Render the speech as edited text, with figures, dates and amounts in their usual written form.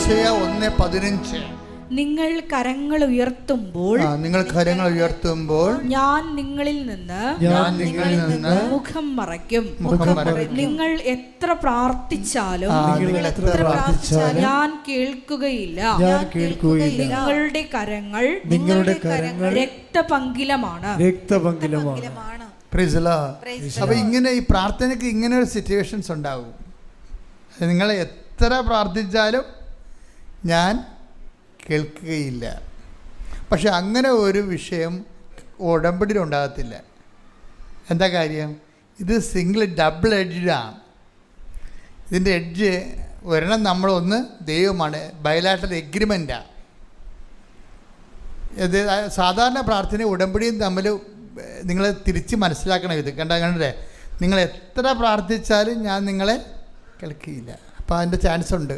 ഹോശേയ 1:15. നിങ്ങൾ കരങ്ങൾ ഉയർത്തുമ്പോൾ ഞാൻ നിങ്ങളിൽ നിന്ന് മുഖം മറയ്ക്കും. നിങ്ങൾ എത്ര പ്രാർത്ഥിച്ചാലും ഞാൻ കേൾക്കുകയില്ല. നിങ്ങളുടെ കരങ്ങൾ രക്തപങ്കിലമാണ്. അപ്പൊ ഇങ്ങനെ ഈ പ്രാർത്ഥനയ്ക്ക് ഇങ്ങനെ ഒരു സിറ്റുവേഷൻസ് ഉണ്ടാവും. നിങ്ങൾ എത്ര പ്രാർത്ഥിച്ചാലും ഞാൻ കേൾക്കുകയില്ല. പക്ഷെ അങ്ങനെ ഒരു വിഷയം ഉടമ്പടിയിൽ ഉണ്ടാകത്തില്ല. എന്താ കാര്യം? ഇത് ഡബിൾ എഡ്ജാണ്. ഇതിൻ്റെ എഡ്ജ് ഒരെണ്ണം നമ്മളൊന്ന് ദൈവമാണ്, ബയലാറ്ററൽ എഗ്രിമെൻ്റാണ്. ഇത് സാധാരണ പ്രാർത്ഥന ഉടമ്പടിയും തമ്മിൽ നിങ്ങൾ തിരിച്ച് മനസ്സിലാക്കണം. ഇത് കണ്ടേ, നിങ്ങൾ എത്ര പ്രാർത്ഥിച്ചാലും ഞാൻ നിങ്ങളെ കേൾക്കുകയില്ല. അപ്പോൾ അതിൻ്റെ ചാൻസ് ഉണ്ട്.